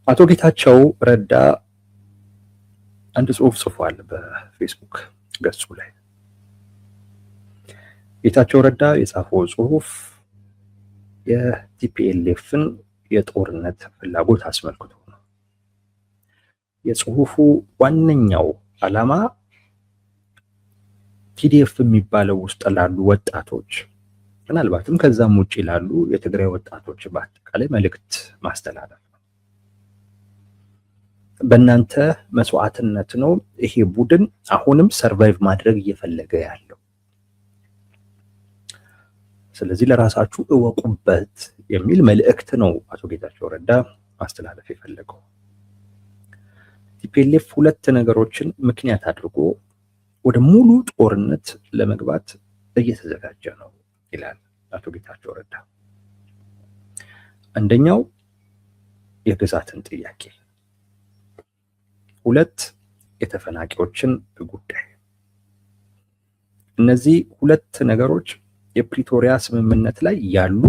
አቶ ጌታቸው ረዳ አንድ ጽሁፍ ጽፏል በፌስቡክ ገጹ ላይ። ጌታቸው ረዳ የጻፈው ጽሁፍ የቲፒኤልኤፍን የጦርነት ፍላጎት አስመልክቶ ነው። የጽሁፉ ዋነኛው ዓላማ ቲዲኤፍ የሚባለው ውስጥ ላሉ ወጣቶች ምናልባትም ከዛም ውጪ ላሉ የትግራይ ወጣቶች በአጠቃላይ መልእክት ማስተላለፍ ነው። በእናንተ መስዋዕትነት ነው ይሄ ቡድን አሁንም ሰርቫይቭ ማድረግ እየፈለገ ያለው። ስለዚህ ለራሳችሁ እወቁበት የሚል መልእክት ነው አቶ ጌታቸው ረዳ ማስተላለፍ የፈለገው። ቲፒኤልኤፍ ሁለት ነገሮችን ምክንያት አድርጎ ወደ ሙሉ ጦርነት ለመግባት እየተዘጋጀ ነው ይላል አቶ ጌታቸው ረዳ። አንደኛው የግዛትን ጥያቄ፣ ሁለት የተፈናቂዎችን ጉዳይ። እነዚህ ሁለት ነገሮች የፕሪቶሪያ ስምምነት ላይ ያሉ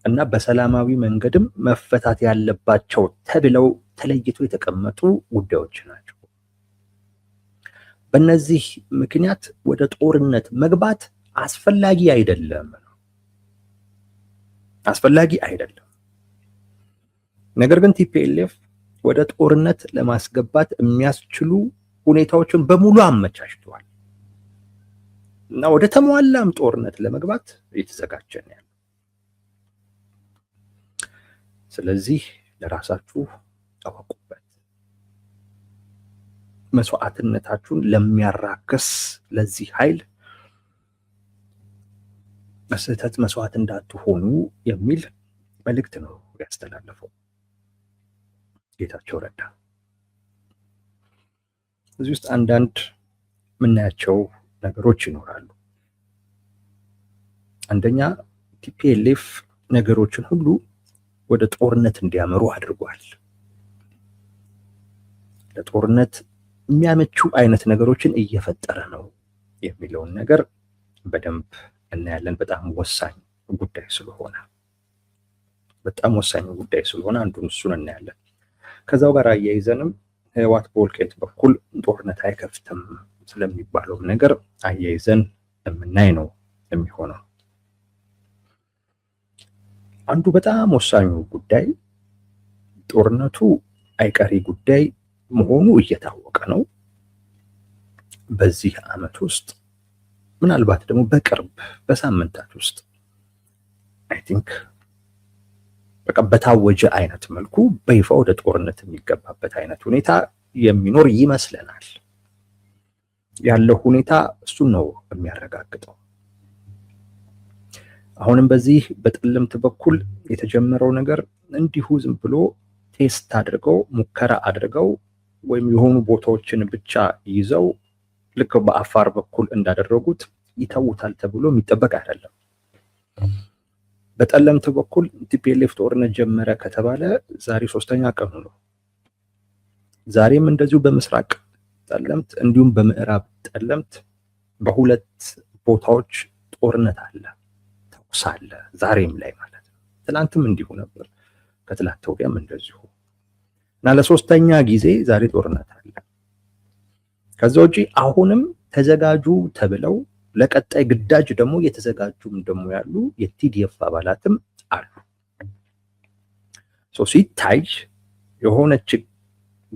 እና በሰላማዊ መንገድም መፈታት ያለባቸው ተብለው ተለይቶ የተቀመጡ ጉዳዮች ናቸው። በእነዚህ ምክንያት ወደ ጦርነት መግባት አስፈላጊ አይደለም። ነገር ግን ቲፒኤልኤፍ ወደ ጦርነት ለማስገባት የሚያስችሉ ሁኔታዎችን በሙሉ አመቻችቷል እና ወደ ተሟላም ጦርነት ለመግባት እየተዘጋጀ ነው ያለው። ስለዚህ ለራሳችሁ አወቁበት። መስዋዕትነታችሁን ለሚያራክስ ለዚህ ኃይል በስህተት መስዋዕት እንዳትሆኑ የሚል መልእክት ነው ያስተላለፈው ጌታቸው ረዳ። እዚህ ውስጥ አንዳንድ የምናያቸው ነገሮች ይኖራሉ። አንደኛ ቲፒኤልኤፍ ነገሮችን ሁሉ ወደ ጦርነት እንዲያመሩ አድርጓል። ለጦርነት የሚያመቹ አይነት ነገሮችን እየፈጠረ ነው የሚለውን ነገር በደንብ እናያለን። በጣም ወሳኝ ጉዳይ ስለሆነ አንዱን እሱን እናያለን። ከዛው ጋር አያይዘንም ህወሓት በወልቃይት በኩል ጦርነት አይከፍትም ስለሚባለው ነገር አያይዘን የምናይ ነው የሚሆነው። አንዱ በጣም ወሳኙ ጉዳይ ጦርነቱ አይቀሬ ጉዳይ መሆኑ እየታወቀ ነው። በዚህ ዓመት ውስጥ ምናልባት ደግሞ በቅርብ በሳምንታት ውስጥ አይ ቲንክ በቃ በታወጀ አይነት መልኩ በይፋ ወደ ጦርነት የሚገባበት አይነት ሁኔታ የሚኖር ይመስለናል። ያለው ሁኔታ እሱን ነው የሚያረጋግጠው። አሁንም በዚህ በጠለምት በኩል የተጀመረው ነገር እንዲሁ ዝም ብሎ ቴስት አድርገው ሙከራ አድርገው ወይም የሆኑ ቦታዎችን ብቻ ይዘው ልክ በአፋር በኩል እንዳደረጉት ይተውታል ተብሎ የሚጠበቅ አይደለም። በጠለምት በኩል ቲፒኤልኤፍ ጦርነት ጀመረ ከተባለ ዛሬ 3ኛ ቀኑ ነው። ዛሬም እንደዚሁ በምስራቅ ጠለምት እንዲሁም በምዕራብ ጠለምት በሁለት ቦታዎች ጦርነት አለ፣ ተኩስ አለ። ዛሬም ላይ ማለት ነው። ትናንትም እንዲሁ ነበር፣ ከትላንት ወዲያም እንደዚሁ እና ለ3ኛ ጊዜ ዛሬ ጦርነት አለ። ከዛ ውጪ አሁንም ተዘጋጁ ተብለው ለቀጣይ ግዳጅ ደግሞ የተዘጋጁም ደግሞ ያሉ የቲዲኤፍ አባላትም አሉ። ሲታይ የሆነች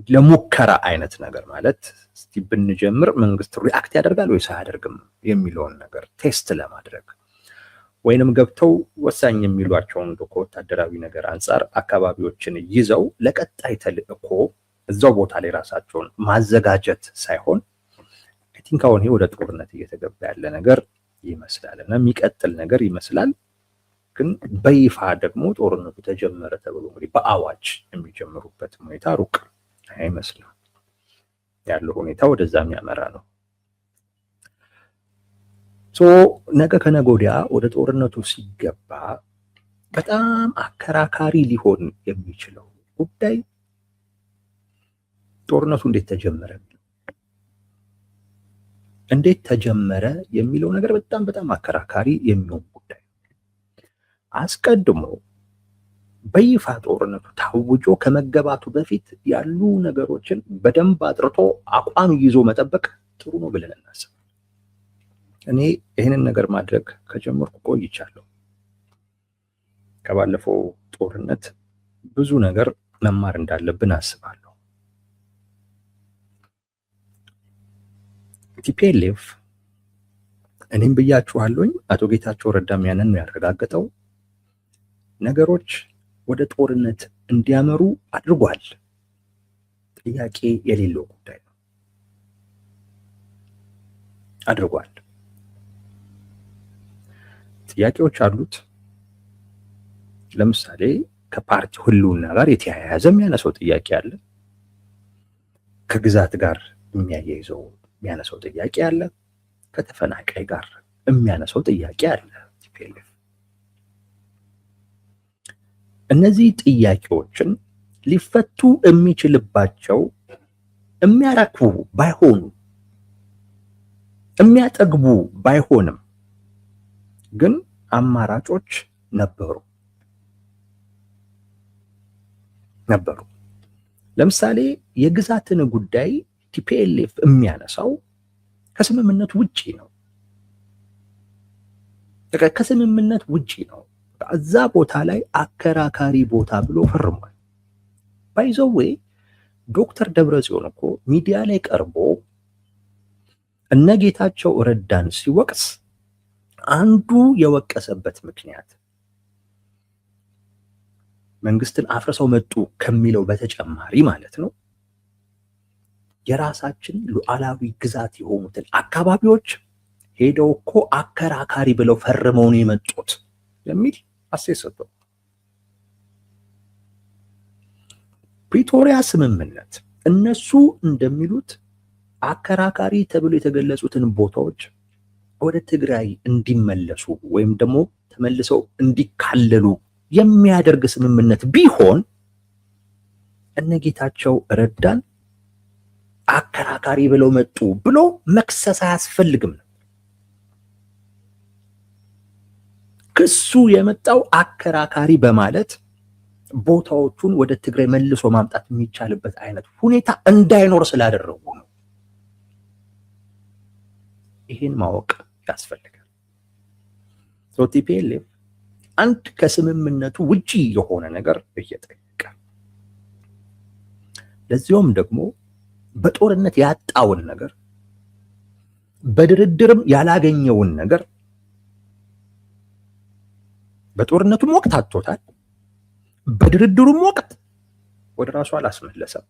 ለሙከራ አይነት ነገር ማለት እስቲ ብንጀምር መንግስት ሪአክት ያደርጋል ወይስ አያደርግም የሚለውን ነገር ቴስት ለማድረግ ወይንም ገብተው ወሳኝ የሚሏቸውን ከወታደራዊ ነገር አንጻር አካባቢዎችን ይዘው ለቀጣይ ተልእኮ እዛው ቦታ ላይ ራሳቸውን ማዘጋጀት ሳይሆን አይ ቲንክ አሁን ይሄ ወደ ጦርነት እየተገባ ያለ ነገር ይመስላል እና የሚቀጥል ነገር ይመስላል። ግን በይፋ ደግሞ ጦርነቱ ተጀመረ ተብሎ እንግዲህ በአዋጅ የሚጀምሩበት ሁኔታ ሩቅ አይመስልም። ያለው ሁኔታ ወደዛ የሚያመራ ነው። ነገ ከነገ ወዲያ ወደ ጦርነቱ ሲገባ በጣም አከራካሪ ሊሆን የሚችለው ጉዳይ ጦርነቱ እንዴት ተጀመረ የሚለው ነገር በጣም አከራካሪ የሚሆን ጉዳይ። አስቀድሞ በይፋ ጦርነቱ ታውጆ ከመገባቱ በፊት ያሉ ነገሮችን በደንብ አጥርቶ አቋም ይዞ መጠበቅ ጥሩ ነው ብለን እናስብ። እኔ ይህንን ነገር ማድረግ ከጀመርኩ ቆይቻለሁ። ከባለፈው ጦርነት ብዙ ነገር መማር እንዳለብን አስባለሁ። ቲፒኤልኤፍ እኔም ብያችኋለሁኝ፣ አቶ ጌታቸው ረዳም ያንን ነው ያረጋገጠው፣ ነገሮች ወደ ጦርነት እንዲያመሩ አድርጓል። ጥያቄ የሌለው ጉዳይ ነው። አድርጓል። ጥያቄዎች አሉት። ለምሳሌ ከፓርቲ ህልውና ጋር የተያያዘ የሚያነሳው ጥያቄ አለ። ከግዛት ጋር የሚያነሳው ጥያቄ አለ። ከተፈናቃይ ጋር የሚያነሳው ጥያቄ አለ። ቲፒኤልኤፍ እነዚህ ጥያቄዎችን ሊፈቱ የሚችልባቸው የሚያረክቡ ባይሆኑ የሚያጠግቡ ባይሆንም ግን አማራጮች ነበሩ። ለምሳሌ የግዛትን ጉዳይ ቲፒኤልኤፍ የሚያነሳው ከስምምነት ውጪ ነው። ከስምምነት ውጪ ነው። እዛ ቦታ ላይ አከራካሪ ቦታ ብሎ ፈርሟል። ባይዘዌ ዶክተር ደብረጽዮን እኮ ሚዲያ ላይ ቀርቦ እነ ጌታቸው ረዳን ሲወቅስ አንዱ የወቀሰበት ምክንያት መንግስትን አፍርሰው መጡ ከሚለው በተጨማሪ ማለት ነው የራሳችን ሉዓላዊ ግዛት የሆኑትን አካባቢዎች ሄደው እኮ አከራካሪ ብለው ፈርመው ነው የመጡት የሚል አስተያየት ሰጥቷል። ፕሪቶሪያ ስምምነት እነሱ እንደሚሉት አከራካሪ ተብሎ የተገለጹትን ቦታዎች ወደ ትግራይ እንዲመለሱ ወይም ደግሞ ተመልሰው እንዲካለሉ የሚያደርግ ስምምነት ቢሆን እነ ጌታቸው ረዳን አከራካሪ ብለው መጡ ብሎ መክሰስ አያስፈልግም ነው። ክሱ የመጣው አከራካሪ በማለት ቦታዎቹን ወደ ትግራይ መልሶ ማምጣት የሚቻልበት አይነት ሁኔታ እንዳይኖር ስላደረጉ ነው። ይህን ማወቅ ያስፈልጋል። ቲፒኤልኤፍ አንድ ከስምምነቱ ውጪ የሆነ ነገር እየጠየቀ ለዚያውም ደግሞ በጦርነት ያጣውን ነገር በድርድርም ያላገኘውን ነገር በጦርነቱም ወቅት አጥቶታል፣ በድርድሩም ወቅት ወደ ራሱ አላስመለሰም።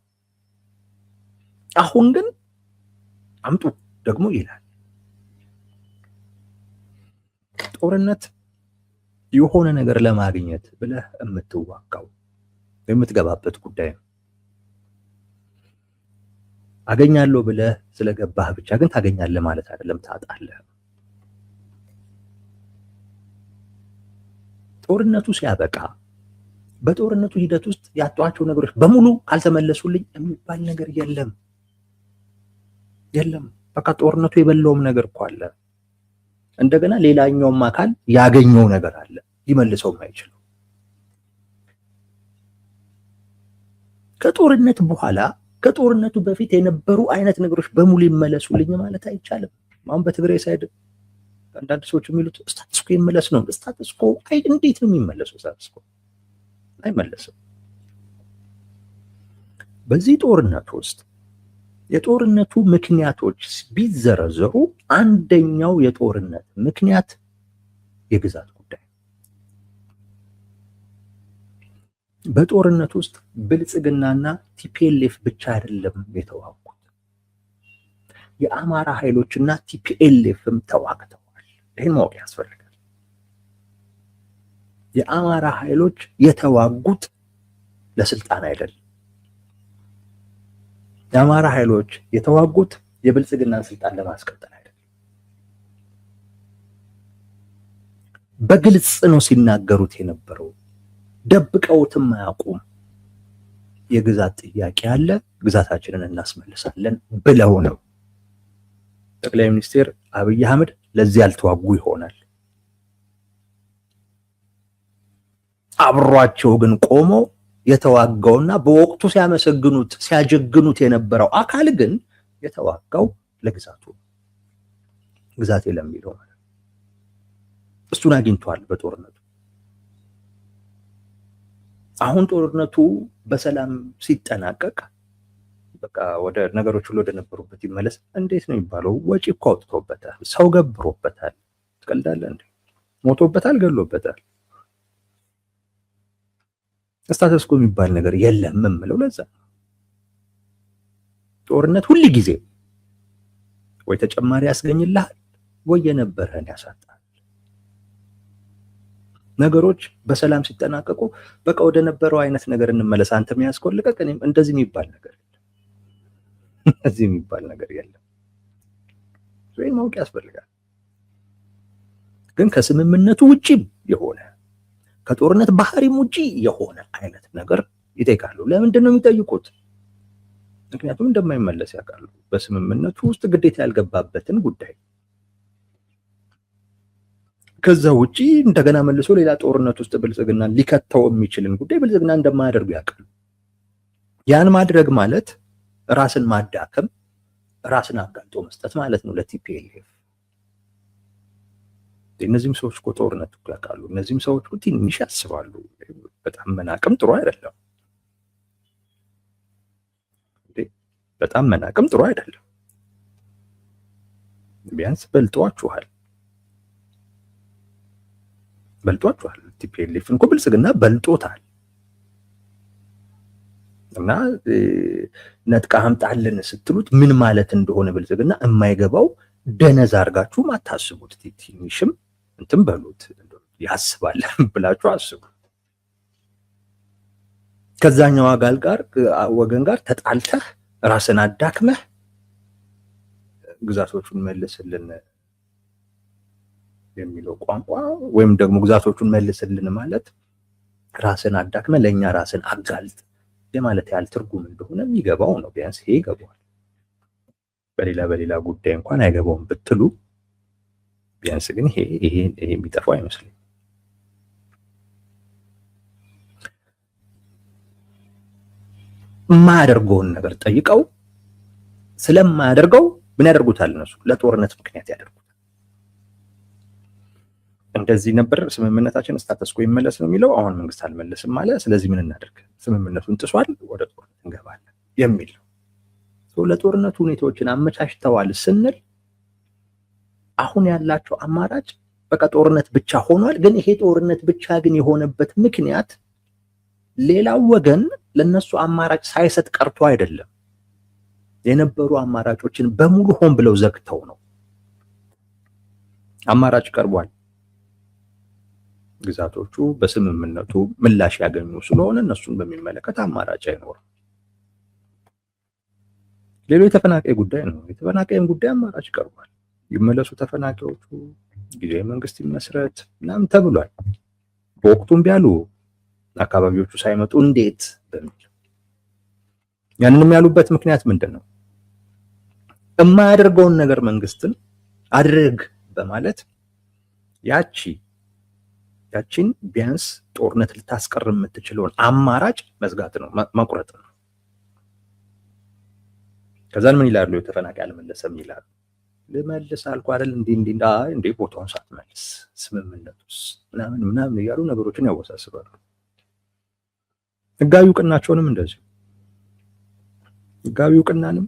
አሁን ግን አምጡ ደግሞ ይላል። ጦርነት የሆነ ነገር ለማግኘት ብለህ የምትዋጋው የምትገባበት ጉዳይ ነው። አገኛለሁ ብለህ ስለገባህ ብቻ ግን ታገኛለህ ማለት አይደለም፣ ታጣለህ። ጦርነቱ ሲያበቃ በጦርነቱ ሂደት ውስጥ ያጧቸው ነገሮች በሙሉ ካልተመለሱልኝ የሚባል ነገር የለም። በቃ ጦርነቱ የበላውም ነገር እኮ አለ። እንደገና ሌላኛውም አካል ያገኘው ነገር አለ ሊመልሰው የማይችለው። ከጦርነት በኋላ ከጦርነቱ በፊት የነበሩ አይነት ነገሮች በሙሉ ይመለሱልኝ ማለት አይቻልም። አሁን በትግራይ ሳይድ አንዳንድ ሰዎች የሚሉት ስታትስኮ ይመለስ ነው። ስታትስኮ እንዴት ነው የሚመለሰው? ስታትስኮ አይመለስም። በዚህ ጦርነት ውስጥ የጦርነቱ ምክንያቶች ቢዘረዘሩ አንደኛው የጦርነት ምክንያት የግዛት ጉዳይ። በጦርነት ውስጥ ብልጽግናና ቲፒኤልኤፍ ብቻ አይደለም የተዋጉት፣ የአማራ ኃይሎችና ቲፒኤልኤፍም ተዋግተዋል። ይህን ማወቅ ያስፈልጋል። የአማራ ኃይሎች የተዋጉት ለስልጣን አይደለም። የአማራ ኃይሎች የተዋጉት የብልጽግናን ስልጣን ለማስቀጠል አይደለም። በግልጽ ነው ሲናገሩት የነበረው፣ ደብቀውትም አያውቁም። የግዛት ጥያቄ አለ፣ ግዛታችንን እናስመልሳለን ብለው ነው። ጠቅላይ ሚኒስትር አብይ አህመድ ለዚህ ያልተዋጉ ይሆናል። አብሯቸው ግን ቆሞ የተዋጋውና በወቅቱ ሲያመሰግኑት ሲያጀግኑት የነበረው አካል ግን የተዋጋው ለግዛቱ ግዛቴ ለሚለው ማለት እሱን አግኝቷል በጦርነቱ። አሁን ጦርነቱ በሰላም ሲጠናቀቅ በቃ ወደ ነገሮች ሁሉ ወደ ነበሩበት ይመለስ እንዴት ነው የሚባለው? ወጪ እኮ አውጥቶበታል፣ ሰው ገብሮበታል። ትቀልዳለህ እንዴ? ሞቶበታል፣ ገሎበታል። ስታተስ ኮ የሚባል ነገር የለም የምለው ለዛ ጦርነት ሁሉ ጊዜ ወይ ተጨማሪ ያስገኝልሃል ወይ የነበረን ያሳጣል። ነገሮች በሰላም ሲጠናቀቁ በቃ ወደ ነበረው አይነት ነገር እንመለስ፣ አንተ የሚያስቆልቀቅ እኔም እንደዚህ የሚባል ነገር የለም። እንደዚህ የሚባል ነገር የለም። ወይ ማወቅ ያስፈልጋል። ግን ከስምምነቱ ውጪ የሆነ ከጦርነት ባህሪም ውጪ የሆነ አይነት ነገር ይጠይቃሉ። ለምንድን ነው የሚጠይቁት? ምክንያቱም እንደማይመለስ ያውቃሉ። በስምምነቱ ውስጥ ግዴታ ያልገባበትን ጉዳይ ከዛ ውጪ እንደገና መልሶ ሌላ ጦርነት ውስጥ ብልጽግና ሊከተው የሚችልን ጉዳይ ብልጽግና እንደማያደርጉ ያውቃሉ። ያን ማድረግ ማለት ራስን ማዳከም፣ ራስን አጋልጦ መስጠት ማለት ነው ለቲፒኤልኤፍ። እነዚህም ሰዎች እኮ ጦርነት ያውቃሉ። እነዚህም ሰዎች እኮ ትንሽ ያስባሉ። በጣም መናቅም ጥሩ አይደለም። በጣም መናቅም ጥሩ አይደለም። ቢያንስ በልጧችኋል። ቲፒኤልኤፍን እኮ ብልጽግና በልጦታል። እና ነጥቃ አምጣልን ስትሉት ምን ማለት እንደሆነ ብልጽግና የማይገባው ደነዝ አድርጋችሁ አታስቡት። ትንሽም እንትን በሉት ያስባል ብላችሁ አስቡ። ከዛኛው ወገን ጋር ተጣልተህ ራስን አዳክመህ ግዛቶቹን መልስልን የሚለው ቋንቋ ወይም ደግሞ ግዛቶቹን መልስልን ማለት ራስን አዳክመ ለኛ ራስን አጋልጥ የማለት ያህል ትርጉም እንደሆነ የሚገባው ነው። ቢያንስ ይሄ ይገባዋል። በሌላ ጉዳይ እንኳን አይገባውም ብትሉ ቢያንስ ግን ይሄ የሚጠፋው አይመስልም። የማያደርገውን ነገር ጠይቀው ስለማያደርገው ምን ያደርጉታል? እነሱ ለጦርነት ምክንያት ያደርጉታል። እንደዚህ ነበር ስምምነታችን ስታተስ ኮ ይመለስ ነው የሚለው። አሁን መንግስት አልመለስም አለ። ስለዚህ ምን እናደርግ? ስምምነቱን ጥሷል፣ ወደ ጦርነት እንገባለን የሚል ነው። ለጦርነቱ ሁኔታዎችን አመቻችተዋል ስንል አሁን ያላቸው አማራጭ በቃ ጦርነት ብቻ ሆኗል። ግን ይሄ ጦርነት ብቻ ግን የሆነበት ምክንያት ሌላው ወገን ለነሱ አማራጭ ሳይሰጥ ቀርቶ አይደለም። የነበሩ አማራጮችን በሙሉ ሆን ብለው ዘግተው ነው። አማራጭ ቀርቧል። ግዛቶቹ በስምምነቱ ምላሽ ያገኙ ስለሆነ እነሱን በሚመለከት አማራጭ አይኖርም። ሌላው የተፈናቃይ ጉዳይ ነው። የተፈናቃይም ጉዳይ አማራጭ ቀርቧል። ይመለሱ ተፈናቃዮቹ፣ ጊዜያዊ መንግስት ይመስረት ምናምን ተብሏል። በወቅቱም ቢያሉ አካባቢዎቹ ሳይመጡ እንዴት በሚል ያንንም ያሉበት ምክንያት ምንድን ነው? የማያደርገውን ነገር መንግስትን አድርግ በማለት ያቺን ቢያንስ ጦርነት ልታስቀር የምትችለውን አማራጭ መዝጋት ነው፣ መቁረጥ ነው። ከዛን ምን ይላሉ? የተፈናቃይ አልመለሰም ይላሉ። ልመልስ አልኩ አይደል እንዴ ቦታውን ሳትመልስ ስምምነቱስ ምናምን እያሉ ነገሮችን ያወሳስባሉ። ህጋዊ እውቅናቸውንም እንደዚሁ ህጋዊ እውቅናንም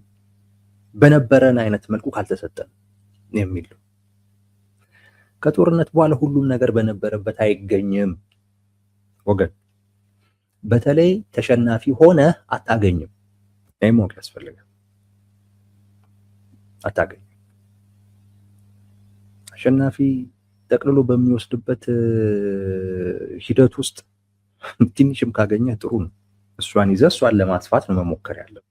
በነበረን አይነት መልኩ ካልተሰጠን የሚል ነው። ከጦርነት በኋላ ሁሉም ነገር በነበረበት አይገኝም ወገን። በተለይ ተሸናፊ ሆነ አታገኝም። ማወቅ ያስፈልጋል። አታገኝም። አሸናፊ ጠቅልሎ በሚወስድበት ሂደት ውስጥ ትንሽም ካገኘህ ጥሩ ነው። እሷን ይዘህ እሷን ለማስፋት ነው መሞከር ያለብህ።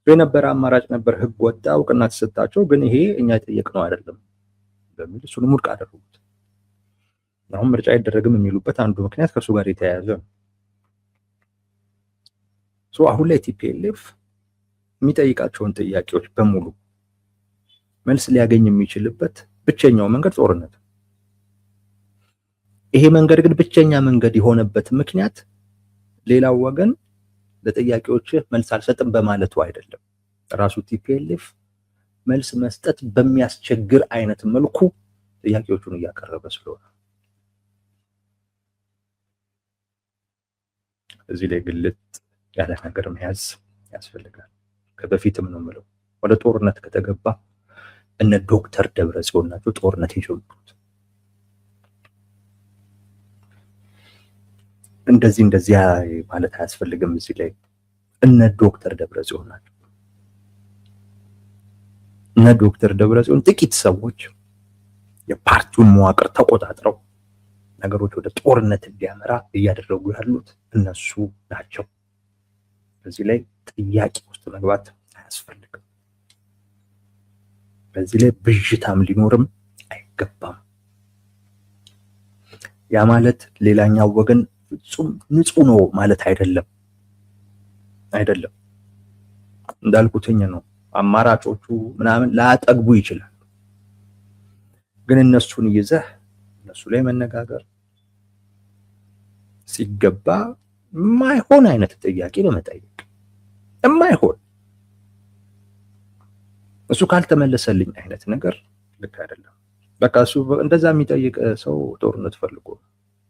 የነበረ አማራጭ ነበር፣ ህግ ወጣ፣ እውቅና ተሰጣቸው። ግን ይሄ እኛ የጠየቅነው አይደለም በሚል እሱንም ውድቅ አደረጉት። አሁን ምርጫ አይደረግም የሚሉበት አንዱ ምክንያት ከእሱ ጋር የተያያዘ ነው። አሁን ላይ ቲፒኤልኤፍ የሚጠይቃቸውን ጥያቄዎች በሙሉ መልስ ሊያገኝ የሚችልበት ብቸኛው መንገድ ጦርነት። ይሄ መንገድ ግን ብቸኛ መንገድ የሆነበት ምክንያት ሌላው ወገን ለጥያቄዎች መልስ አልሰጥም በማለቱ አይደለም። ራሱ ቲፒኤልኤፍ መልስ መስጠት በሚያስቸግር አይነት መልኩ ጥያቄዎቹን እያቀረበ ስለሆነ እዚህ ላይ ግልጥ ያለ ነገር መያዝ ያስፈልጋል። ከበፊትም ነው የምለው ወደ ጦርነት ከተገባ እነ ዶክተር ደብረጽዮን ናቸው ጦርነት የጀመሩት። እንደዚህ ማለት አያስፈልግም። እዚህ ላይ እነ ዶክተር ደብረጽዮን ናቸው። እነ ዶክተር ደብረጽዮን ጥቂት ሰዎች የፓርቲውን መዋቅር ተቆጣጥረው ነገሮች ወደ ጦርነት እንዲያመራ እያደረጉ ያሉት እነሱ ናቸው። በዚህ ላይ ጥያቄ ውስጥ መግባት አያስፈልግም። በዚህ ላይ ብዥታም ሊኖርም አይገባም። ያ ማለት ሌላኛው ወገን ፍጹም ንጹህ ነው ማለት አይደለም። እንዳልኩትኝ ነው። አማራጮቹ ምናምን ላያጠግቡ ይችላል። ግን እነሱን ይዘህ እነሱ ላይ መነጋገር ሲገባ የማይሆን አይነት ጥያቄ ለመጠየቅ የማይሆን እሱ ካልተመለሰልኝ አይነት ነገር ልክ አይደለም። በቃ እሱ እንደዛ የሚጠይቅ ሰው ጦርነት ፈልጎ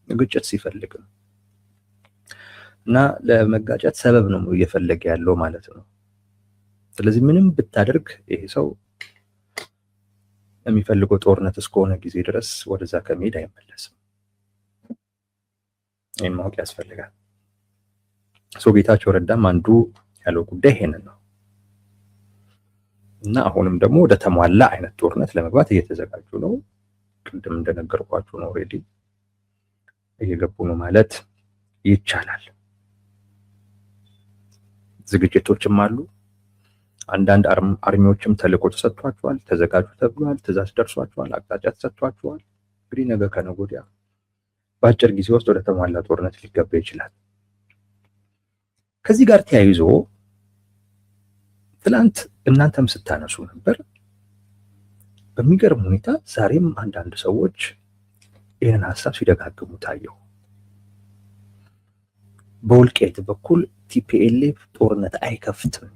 ግጭት ሲፈልግ ነው እና ለመጋጨት ሰበብ ነው እየፈለገ ያለው ማለት ነው። ስለዚህ ምንም ብታደርግ ይሄ ሰው የሚፈልገው ጦርነት እስከሆነ ጊዜ ድረስ ወደዛ ከመሄድ አይመለስም። ይህን ማወቅ ያስፈልጋል። ጌታቸው ረዳም አንዱ ያለው ጉዳይ ይሄንን ነው እና አሁንም ደግሞ ወደ ተሟላ አይነት ጦርነት ለመግባት እየተዘጋጁ ነው። ቅድም እንደነገርኳችሁ ነው ኦሬዲ እየገቡ ነው ማለት ይቻላል። ዝግጅቶችም አሉ። አንዳንድ አርሚዎችም ተልዕኮ ተሰጥቷቸዋል፣ ተዘጋጁ ተብሏል፣ ትዕዛዝ ደርሷቸዋል፣ አቅጣጫ ተሰጥቷቸዋል። እንግዲህ ነገ ከነገ ወዲያ በአጭር ጊዜ ውስጥ ወደ ተሟላ ጦርነት ሊገባ ይችላል። ከዚህ ጋር ተያይዞ ትላንት እናንተም ስታነሱ ነበር። በሚገርም ሁኔታ ዛሬም አንዳንድ ሰዎች ይህንን ሀሳብ ሲደጋግሙ ታየው። በወልቃይት በኩል ቲፒኤልኤፍ ጦርነት አይከፍትም።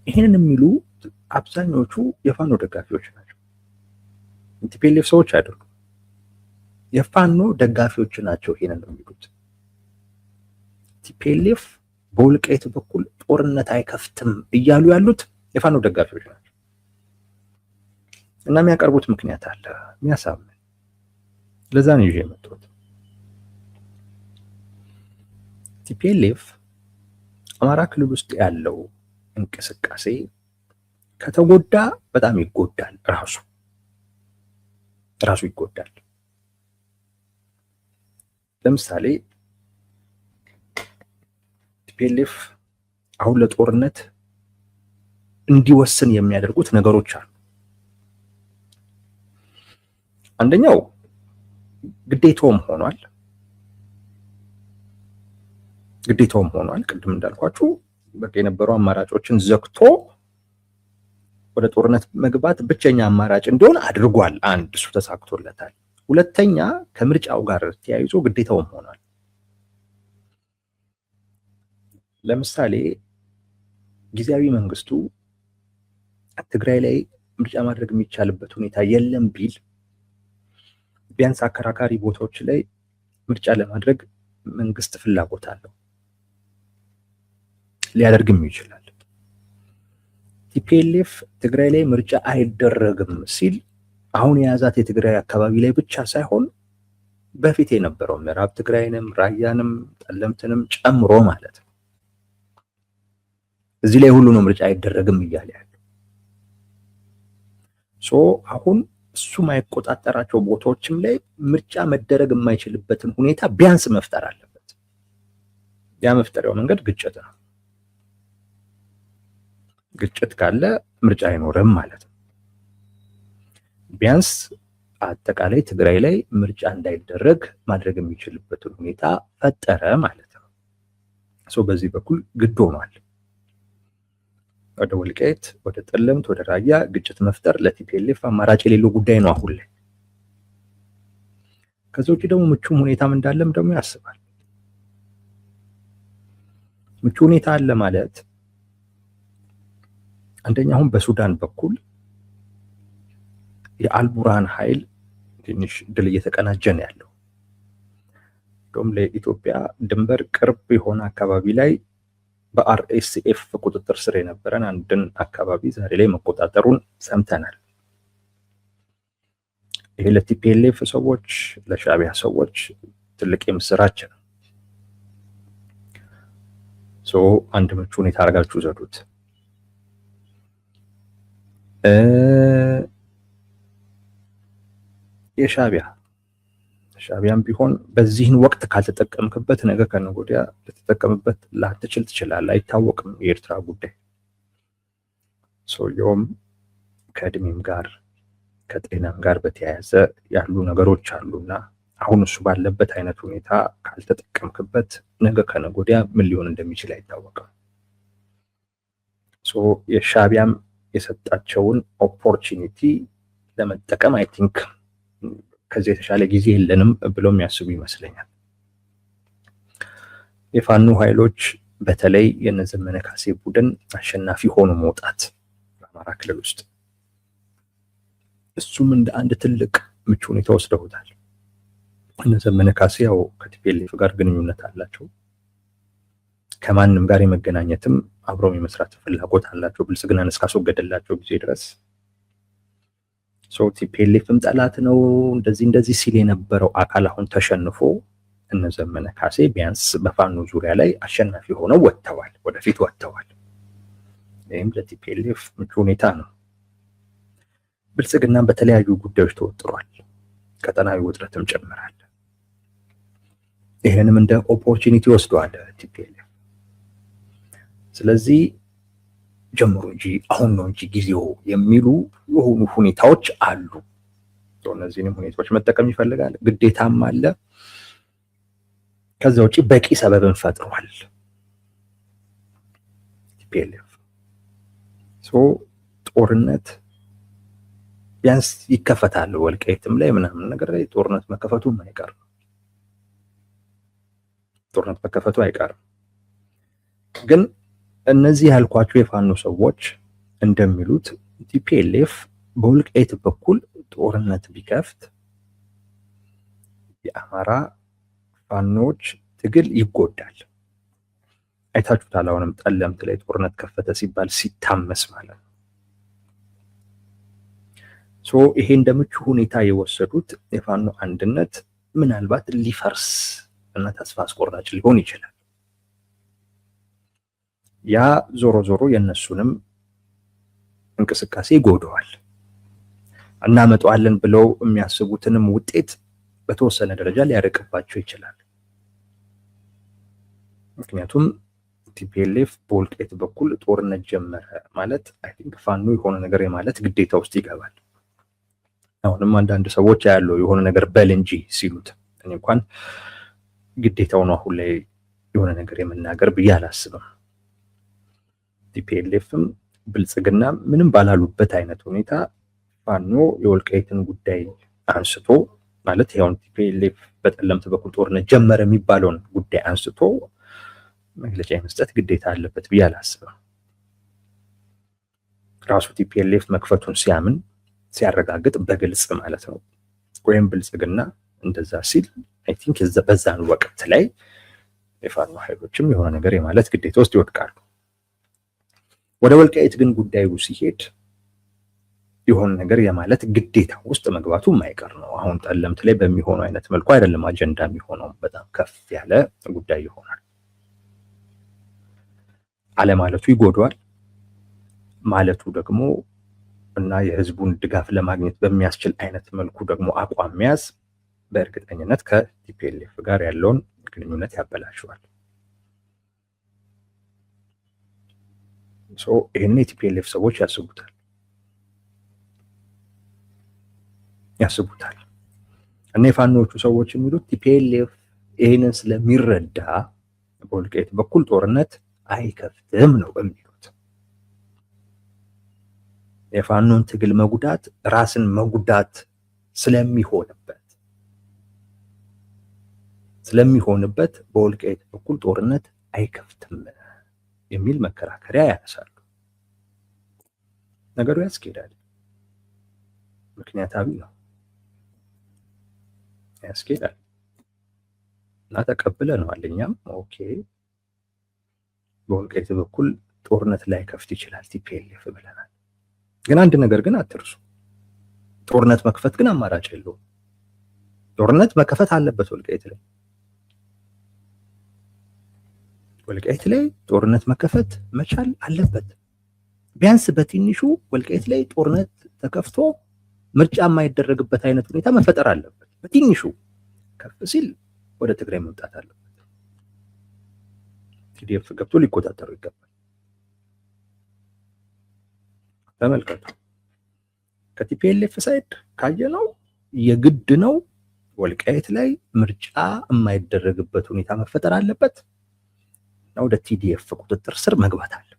ይህንን የሚሉ አብዛኞቹ የፋኖ ደጋፊዎች ናቸው። ቲፒኤልኤፍ ሰዎች አይደሉም። የፋኖ ደጋፊዎች ናቸው ይሄንን የሚሉት። ቲፒኤልኤፍ በወልቃይት በኩል ጦርነት አይከፍትም እያሉ ያሉት የፋኖ ደጋፊዎች ናቸው እና የሚያቀርቡት ምክንያት አለ የሚያሳምን። ለዛ ነው ይዤ የመጣሁት። ቲፒኤልኤፍ አማራ ክልል ውስጥ ያለው እንቅስቃሴ ከተጎዳ በጣም ይጎዳል። ራሱ ይጎዳል። ለምሳሌ ቲፒኤልኤፍ አሁን ለጦርነት እንዲወስን የሚያደርጉት ነገሮች አሉ። አንደኛው ግዴታውም ሆኗል። ቅድም እንዳልኳችሁ በቃ የነበሩ አማራጮችን ዘግቶ ወደ ጦርነት መግባት ብቸኛ አማራጭ እንዲሆን አድርጓል። አንድ እሱ ተሳክቶለታል። ሁለተኛ ከምርጫው ጋር ተያይዞ ግዴታውም ሆኗል። ለምሳሌ ጊዜያዊ መንግስቱ ትግራይ ላይ ምርጫ ማድረግ የሚቻልበት ሁኔታ የለም ቢል ቢያንስ አከራካሪ ቦታዎች ላይ ምርጫ ለማድረግ መንግስት ፍላጎት አለው፣ ሊያደርግም ይችላል። ቲፒኤልኤፍ ትግራይ ላይ ምርጫ አይደረግም ሲል አሁን የያዛት የትግራይ አካባቢ ላይ ብቻ ሳይሆን በፊት የነበረው ምዕራብ ትግራይንም ራያንም ጠለምትንም ጨምሮ ማለት ነው። እዚህ ላይ ሁሉ ነው ምርጫ አይደረግም እያለ ያለው። አሁን እሱ ማይቆጣጠራቸው ቦታዎችም ላይ ምርጫ መደረግ የማይችልበትን ሁኔታ ቢያንስ መፍጠር አለበት። ያ መፍጠሪያው መንገድ ግጭት ነው። ግጭት ካለ ምርጫ አይኖርም ማለት ነው። ቢያንስ አጠቃላይ ትግራይ ላይ ምርጫ እንዳይደረግ ማድረግ የሚችልበትን ሁኔታ ፈጠረ ማለት ነው። በዚህ በኩል ግድ ሆኗል። ወደ ወልቃይት፣ ወደ ጠለምት፣ ወደ ራያ ግጭት መፍጠር ለቲፒኤልኤፍ አማራጭ የሌለው ጉዳይ ነው አሁን ላይ። ከዛ ውጭ ደግሞ ምቹም ሁኔታም እንዳለም ደግሞ ያስባል። ምቹ ሁኔታ አለ ማለት አንደኛ አሁን በሱዳን በኩል የአልቡርሃን ኃይል ትንሽ ድል እየተቀናጀ ነው ያለው። እንደውም ለኢትዮጵያ ድንበር ቅርብ የሆነ አካባቢ ላይ በአርኤስኤፍ ቁጥጥር ስር የነበረን አንድን አካባቢ ዛሬ ላይ መቆጣጠሩን ሰምተናል። ይሄ ለቲፒኤልኤፍ ሰዎች፣ ለሻዕቢያ ሰዎች ትልቅ የምስራች ነው። አንድ ምቹ ሁኔታ አድርጋችሁ ዘዱት። የሻዕቢያም ቢሆን በዚህን ወቅት ካልተጠቀምክበት ነገ ከነገ ወዲያ ልትጠቀምበት ላትችል ትችላለህ፣ አይታወቅም። የኤርትራ ጉዳይ ሰውየውም ከእድሜም ጋር ከጤናም ጋር በተያያዘ ያሉ ነገሮች አሉና አሁን እሱ ባለበት አይነት ሁኔታ ካልተጠቀምክበት ነገ ከነገ ወዲያ ምን ሊሆን እንደሚችል አይታወቅም። የሻዕቢያም የሰጣቸውን ኦፖርቹኒቲ ለመጠቀም አይ ቲንክ ከዚህ የተሻለ ጊዜ የለንም ብለው የሚያስቡ ይመስለኛል። የፋኖ ኃይሎች በተለይ የነዘመነ ካሴ ቡድን አሸናፊ ሆኖ መውጣት በአማራ ክልል ውስጥ እሱም እንደ አንድ ትልቅ ምቹ ሁኔታ ወስደውታል። እነዘመነ ካሴ ያው ከቲፒኤልኤፍ ጋር ግንኙነት አላቸው። ከማንም ጋር የመገናኘትም አብረው የመስራት ፍላጎት አላቸው ብልጽግናን እስካስወገደላቸው ጊዜ ድረስ። ቲፒኤልኤፍም ጠላት ነው እንደዚህ ሲል የነበረው አካል አሁን ተሸንፎ እነዘመነ ካሴ ቢያንስ በፋኖ ዙሪያ ላይ አሸናፊ ሆነው ወጥተዋል፣ ወደፊት ወጥተዋል። ይህም ለቲፒኤልኤፍ ምቹ ሁኔታ ነው። ብልጽግናን በተለያዩ ጉዳዮች ተወጥሯል፣ ቀጠናዊ ውጥረትም ጨምራል። ይህንንም እንደ ኦፖርቹኒቲ ወስደዋል ቲፒኤልኤፍ። ስለዚህ ጀምሩ እንጂ አሁን ነው እንጂ ጊዜው የሚሉ የሆኑ ሁኔታዎች አሉ። እነዚህንም ሁኔታዎች መጠቀም ይፈልጋል፣ ግዴታም አለ። ከዛ ውጪ በቂ ሰበብን ፈጥሯል ቲፒኤልኤፍ። ጦርነት ቢያንስ ይከፈታል፣ ወልቃይትም ላይ ምናምን ነገር ላይ ጦርነት መከፈቱ አይቀርም። ጦርነት መከፈቱ አይቀርም። ግን እነዚህ ያልኳቸው የፋኖ ሰዎች እንደሚሉት ቲፒኤልኤፍ በወልቃይት በኩል ጦርነት ቢከፍት የአማራ ፋኖች ትግል ይጎዳል። አይታችሁታል። አሁንም ጠለምት ላይ ጦርነት ከፈተ ሲባል ሲታመስ ማለት ነው። ይሄ እንደምቹ ሁኔታ የወሰዱት የፋኖ አንድነት ምናልባት ሊፈርስ እና ተስፋ አስቆራጭ ሊሆን ይችላል። ያ ዞሮ ዞሮ የነሱንም እንቅስቃሴ ይጎዳዋል። እናመጣዋለን ብለው የሚያስቡትንም ውጤት በተወሰነ ደረጃ ሊያርቅባቸው ይችላል። ምክንያቱም ቲፒኤልኤፍ በወልቃይት በኩል ጦርነት ጀመረ ማለት አይ ቲንክ ፋኖ የሆነ ነገር የማለት ግዴታ ውስጥ ይገባል። አሁንም አንዳንድ ሰዎች ያለው የሆነ ነገር በል እንጂ ሲሉት እኔ እንኳን ግዴታው ነው አሁን ላይ የሆነ ነገር የመናገር ብዬ አላስብም። ቲፒኤልኤፍም ብልጽግና ምንም ባላሉበት አይነት ሁኔታ ፋኖ የወልቃይትን ጉዳይ አንስቶ ማለት ያው ቲፒኤልኤፍ በጠለምት በኩል ጦርነት ጀመረ የሚባለውን ጉዳይ አንስቶ መግለጫ የመስጠት ግዴታ አለበት ብዬ አላስብም። ራሱ ቲፒኤልኤፍ መክፈቱን ሲያምን ሲያረጋግጥ በግልጽ ማለት ነው። ወይም ብልጽግና እንደዛ ሲል አይ ቲንክ በዛን ወቅት ላይ የፋኖ ኃይሎችም የሆነ ነገር የማለት ግዴታ ውስጥ ይወድቃሉ። ወደ ወልቃይት ግን ጉዳዩ ሲሄድ የሆነ ነገር የማለት ግዴታ ውስጥ መግባቱ የማይቀር ነው። አሁን ጠለምት ላይ በሚሆነው አይነት መልኩ አይደለም አጀንዳ የሚሆነው፣ በጣም ከፍ ያለ ጉዳይ ይሆናል። አለማለቱ ይጎዳዋል ማለቱ ደግሞ እና የህዝቡን ድጋፍ ለማግኘት በሚያስችል አይነት መልኩ ደግሞ አቋም መያዝ በእርግጠኝነት ከቲፒኤልኤፍ ጋር ያለውን ግንኙነት ያበላሸዋል። ይህንን የቲፒኤልኤፍ ሰዎች ያስቡታል እና የፋኖቹ ሰዎች የሚሉት ቲፒኤልኤፍ ይህንን ስለሚረዳ በወልቃይት በኩል ጦርነት አይከፍትም ነው የሚሉት። የፋኖን ትግል መጉዳት ራስን መጉዳት ስለሚሆንበት ስለሚሆንበት በወልቃይት በኩል ጦርነት አይከፍትም የሚል መከራከሪያ ያነሳሉ። ነገሩ ያስኬዳል፣ ምክንያታዊ ነው፣ ያስኬዳል እና ተቀብለነዋል። እኛም ኦኬ በወልቃይት በኩል ጦርነት ላይ ከፍት ይችላል ቲፒኤልኤፍ ብለናል። ግን አንድ ነገር ግን አትርሱ፣ ጦርነት መክፈት ግን አማራጭ የለውም። ጦርነት መከፈት አለበት ወልቃይት ላይ። ወልቃይት ላይ ጦርነት መከፈት መቻል አለበት። ቢያንስ በትንሹ ወልቃይት ላይ ጦርነት ተከፍቶ ምርጫ የማይደረግበት አይነት ሁኔታ መፈጠር አለበት። በትንሹ ከፍ ሲል ወደ ትግራይ መምጣት አለበት። ቲዲኤፍ ገብቶ ሊቆጣጠሩ ይገባል። ተመልከቱ፣ ከቲፒኤልኤፍ ሳይድ ካየነው የግድ ነው ወልቃይት ላይ ምርጫ የማይደረግበት ሁኔታ መፈጠር አለበት እና ወደ ቲዲኤፍ ቁጥጥር ስር መግባት አለበት።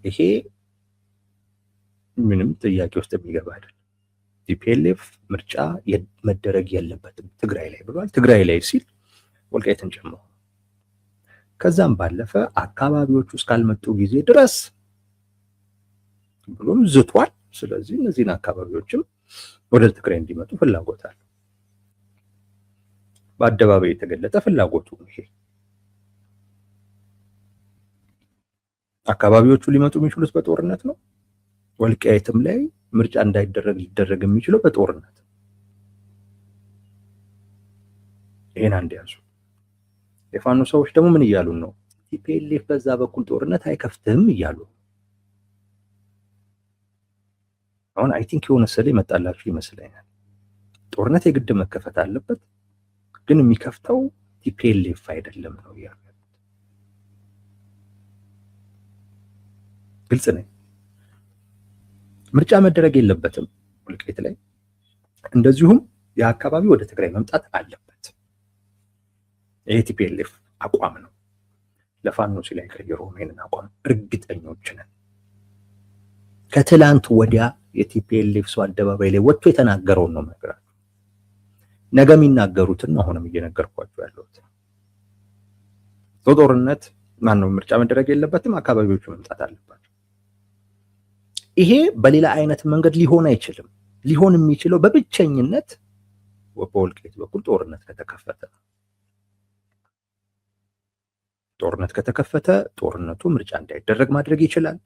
ይሄ ምንም ጥያቄ ውስጥ የሚገባ አይደለም። ቲፒኤልኤፍ ምርጫ መደረግ የለበትም ትግራይ ላይ ብሏል። ትግራይ ላይ ሲል ወልቃይትን ጨምሮ ከዛም ባለፈ አካባቢዎቹ እስካልመጡ ጊዜ ድረስ ብሎም ዝቷል። ስለዚህ እነዚህን አካባቢዎችም ወደ ትግራይ እንዲመጡ ፍላጎት አለ። በአደባባይ የተገለጠ ፍላጎቱ ይሄ አካባቢዎቹ ሊመጡ የሚችሉት በጦርነት ነው። ወልቃይትም ላይ ምርጫ እንዳይደረግ ሊደረግ የሚችለው በጦርነት። ይሄን አንድ ያዙ። የፋኖ ሰዎች ደግሞ ምን እያሉን ነው? ቲፒኤልኤፍ በዛ በኩል ጦርነት አይከፍትም እያሉ። አሁን አይ ቲንክ የሆነ ስለ ይመጣላችሁ ይመስለኛል። ጦርነት የግድ መከፈት አለበት፣ ግን የሚከፍተው ቲፒኤልኤፍ አይደለም ነው እያሉ። ግልጽ ነኝ። ምርጫ መደረግ የለበትም ወልቃይት ላይ፣ እንደዚሁም የአካባቢ ወደ ትግራይ መምጣት አለበት። ይሄ ቲፒኤልኤፍ አቋም ነው። ለፋኖ ሲል አይቀይረውም ይሄንን አቋም፣ እርግጠኞች ነን። ከትላንት ወዲያ የቲፒኤልኤፍ ሰው አደባባይ ላይ ወጥቶ የተናገረውን ነው የምነግራችሁ። ነገ የሚናገሩትን አሁንም እየነገርኳችሁ ያለሁት። ጦርነት ማነው ምርጫ መደረግ የለበትም፣ አካባቢዎቹ መምጣት አለባቸው። ይሄ በሌላ አይነት መንገድ ሊሆን አይችልም። ሊሆን የሚችለው በብቸኝነት በወልቃይት በኩል ጦርነት ከተከፈተ ነው። ጦርነት ከተከፈተ ጦርነቱ ምርጫ እንዳይደረግ ማድረግ ይችላል።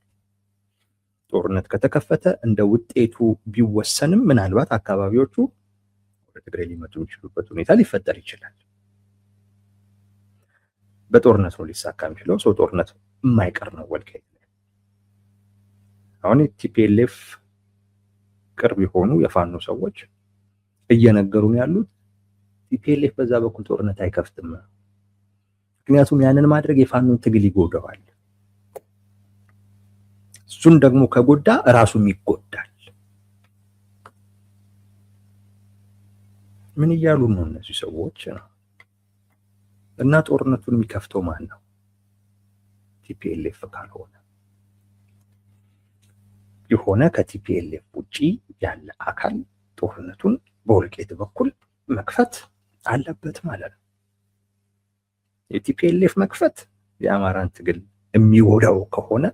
ጦርነት ከተከፈተ እንደ ውጤቱ ቢወሰንም ምናልባት አካባቢዎቹ ወደ ትግራይ ሊመጡ የሚችሉበት ሁኔታ ሊፈጠር ይችላል። በጦርነት ነው ሊሳካ የሚችለው። ሰው ጦርነት የማይቀር ነው ወልቃይት። አሁን ቲፒኤልኤፍ ቅርብ የሆኑ የፋኖ ሰዎች እየነገሩን ያሉት ቲፒኤልኤፍ በዛ በኩል ጦርነት አይከፍትም፣ ምክንያቱም ያንን ማድረግ የፋኖን ትግል ይጎዳዋል። እሱን ደግሞ ከጎዳ እራሱም ይጎዳል። ምን እያሉ ነው እነዚህ ሰዎች ነው? እና ጦርነቱን የሚከፍተው ማን ነው? ቲፒኤልኤፍ ካልሆነ የሆነ ከቲፒኤልኤፍ ውጪ ያለ አካል ጦርነቱን በወልቃይት በኩል መክፈት አለበት ማለት ነው። የቲፒኤልኤፍ መክፈት የአማራን ትግል የሚጎዳው ከሆነ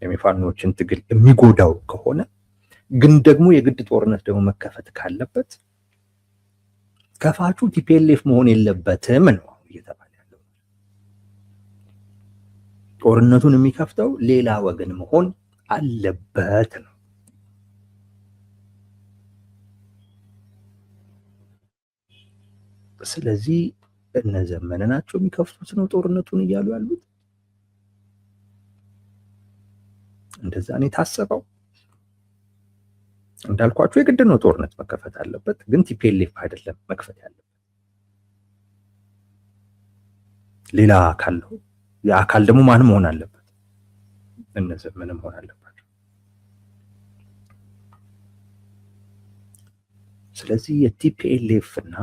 የፋኖችን ትግል የሚጎዳው ከሆነ ግን ደግሞ የግድ ጦርነት ደግሞ መከፈት ካለበት ከፋቹ ቲፒኤልኤፍ መሆን የለበትም ነው እየተባለ ያለው። ጦርነቱን የሚከፍተው ሌላ ወገን መሆን አለበት ነው። ስለዚህ እነ ዘመነ ናቸው የሚከፍቱት ነው ጦርነቱን እያሉ ያሉት። እንደዛ ነው የታሰበው። እንዳልኳችሁ የግድ ነው ጦርነት መከፈት አለበት፣ ግን ቲፒኤልኤፍ አይደለም መክፈት ያለበት፣ ሌላ አካል ነው። ያ አካል ደግሞ ማን መሆን አለበት? እነ ዘመነ መሆን አለባቸው። ስለዚህ የቲፒኤልኤፍ እና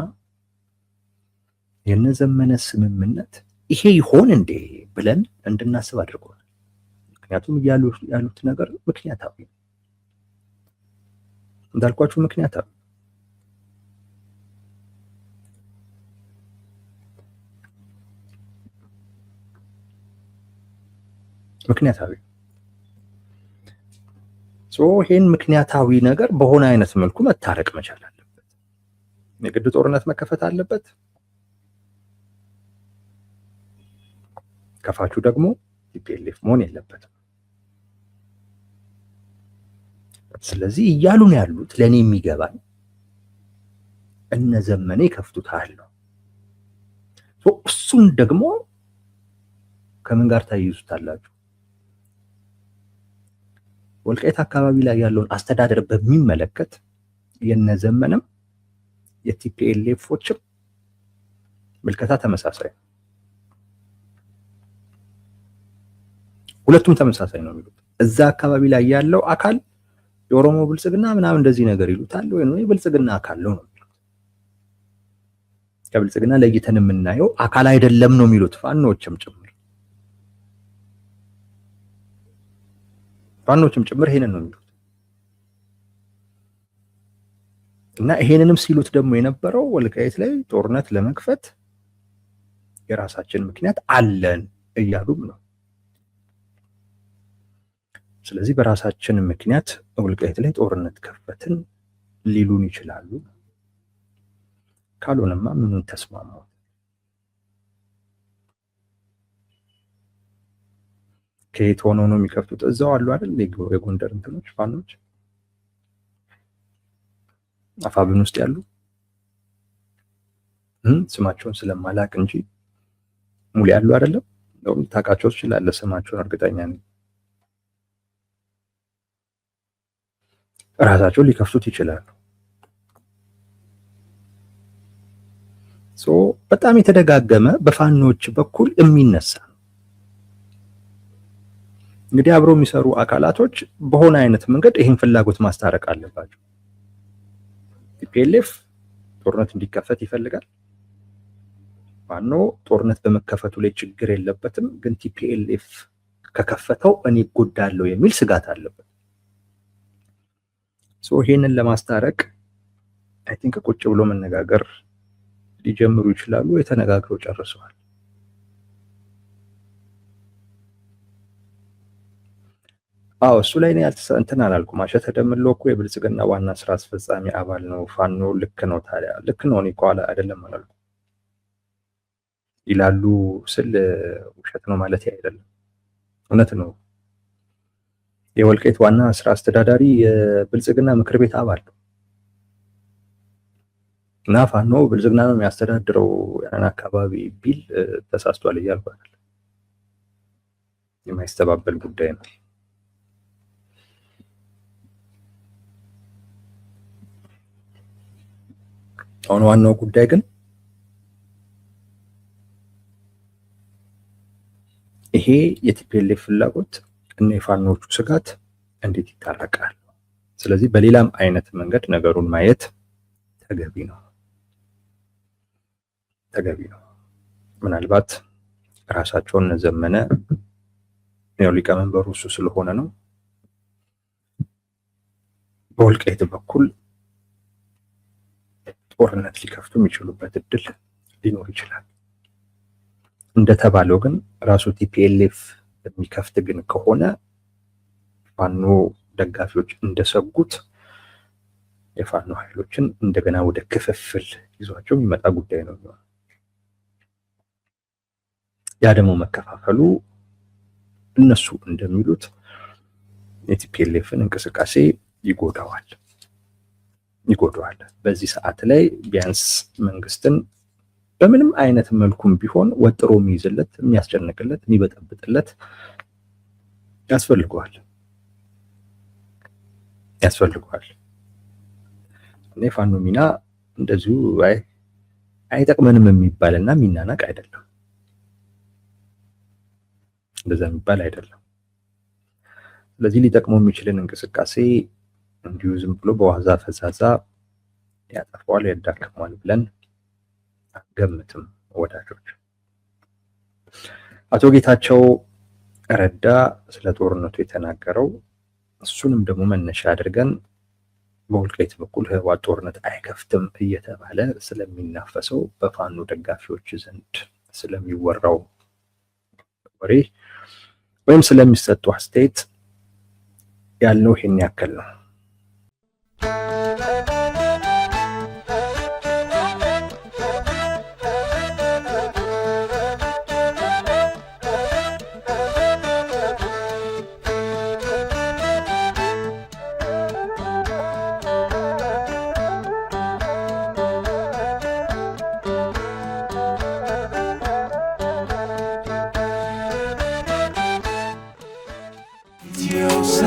የነ ዘመነ ስምምነት ይሄ ይሆን እንዴ ብለን እንድናስብ አድርጎናል። ምክንያቱም ያሉት ነገር ምክንያታዊ ነው። እንዳልኳችሁ ምክንያታዊ ምክንያታዊ ይሄን ምክንያታዊ ነገር በሆነ አይነት መልኩ መታረቅ መቻል አለበት። የግድ ጦርነት መከፈት አለበት። ከፋቹ ደግሞ ቲፒኤልኤፍ መሆን የለበትም። ስለዚህ እያሉ ነው ያሉት ለኔ የሚገባኝ እነ ዘመነ ይከፍቱታል ነው። እሱን ደግሞ ከምን ጋር ታይዙታላችሁ? ወልቃይት አካባቢ ላይ ያለውን አስተዳደር በሚመለከት የነ ዘመነም የቲፒኤልኤፎችም ምልከታ ተመሳሳይ፣ ሁለቱም ተመሳሳይ ነው የሚሉት። እዛ አካባቢ ላይ ያለው አካል የኦሮሞ ብልጽግና ምናምን እንደዚህ ነገር ይሉታል ወይ ብልጽግና አካል ነው የሚሉት። ከብልጽግና ለይተን የምናየው አካል አይደለም ነው የሚሉት ፋኖችም ጭምር ይሄንን ነው የሚሉት። እና ይሄንንም ሲሉት ደግሞ የነበረው ወልቃይት ላይ ጦርነት ለመክፈት የራሳችን ምክንያት አለን እያሉም ነው። ስለዚህ በራሳችን ምክንያት ወልቃይት ላይ ጦርነት ከፈትን ሊሉን ይችላሉ። ካልሆነማ ምኑን ተስማሙ? ከየት ሆነው ነው የሚከፍቱት? እዛው አሉ አይደል የጎንደር እንትኖች ፋኖች አፋብን ውስጥ ያሉ ስማቸውን ስለማላቅ እንጂ ሙሉ ያሉ አይደለም። ታውቃቸው ትችላለህ፣ ስማቸውን እርግጠኛ ነኝ። ራሳቸው ሊከፍቱት ይችላሉ። በጣም የተደጋገመ በፋኖች በኩል የሚነሳ እንግዲህ አብረው የሚሰሩ አካላቶች በሆነ አይነት መንገድ ይህን ፍላጎት ማስታረቅ አለባቸው። ቲፒኤልኤፍ ጦርነት እንዲከፈት ይፈልጋል። ፋኖ ጦርነት በመከፈቱ ላይ ችግር የለበትም፣ ግን ቲፒኤልኤፍ ከከፈተው እኔ እጎዳለሁ የሚል ስጋት አለበት። ይሄንን ለማስታረቅ አይ ቲንክ ቁጭ ብሎ መነጋገር ሊጀምሩ ይችላሉ። የተነጋግረው ጨርሰዋል። እሱ ላይ ነው እንትን አላልኩም። አሸተ ደምሎ እኮ የብልጽግና ዋና ስራ አስፈጻሚ አባል ነው። ፋኖ ልክ ነው። ታዲያ ልክ ነው። እኔ ቋላ አይደለም አላልኩም ይላሉ ስል ውሸት ነው ማለት አይደለም፣ እውነት ነው። የወልቃይት ዋና ስራ አስተዳዳሪ የብልጽግና ምክር ቤት አባል ነው እና ፋኖ ብልጽግና ነው የሚያስተዳድረው ያን አካባቢ ቢል ተሳስቷል እያልኩ አይደለም። የማይስተባበል ጉዳይ ነው። አሁን ዋናው ጉዳይ ግን ይሄ የቲፒኤልኤፍ ፍላጎት እና የፋኖቹ ስጋት እንዴት ይታረቃል? ስለዚህ በሌላም አይነት መንገድ ነገሩን ማየት ተገቢ ነው። ምናልባት ራሳቸውን ዘመነ ያው ሊቀመንበሩ እሱ ስለሆነ ነው በወልቃይት በኩል ጦርነት ሊከፍቱ የሚችሉበት እድል ሊኖር ይችላል። እንደተባለው ግን ራሱ ቲፒኤልኤፍ የሚከፍት ግን ከሆነ ፋኖ ደጋፊዎች እንደሰጉት የፋኖ ኃይሎችን እንደገና ወደ ክፍፍል ይዟቸው የሚመጣ ጉዳይ ነው። ያ ደግሞ መከፋፈሉ እነሱ እንደሚሉት የቲፒኤልኤፍን እንቅስቃሴ ይጎዳዋል። በዚህ ሰዓት ላይ ቢያንስ መንግስትን በምንም አይነት መልኩም ቢሆን ወጥሮ የሚይዝለት፣ የሚያስጨንቅለት፣ የሚበጠብጥለት ያስፈልገዋል። እኔ ፋኖ ሚና እንደዚሁ አይጠቅመንም የሚባልና የሚናናቅ አይደለም። እንደዛ የሚባል አይደለም። ስለዚህ ሊጠቅመው የሚችልን እንቅስቃሴ እንዲሁ ዝም ብሎ በዋዛ ፈዛዛ ያጠፋዋል፣ ያዳክመዋል ብለን አንገምትም ወዳጆች። አቶ ጌታቸው ረዳ ስለ ጦርነቱ የተናገረው እሱንም ደግሞ መነሻ አድርገን በወልቃይት በኩል ህወሓት ጦርነት አይከፍትም እየተባለ ስለሚናፈሰው በፋኖ ደጋፊዎች ዘንድ ስለሚወራው ወሬ ወይም ስለሚሰጡ አስተያየት ያለው ይሄን ያክል ነው። Dios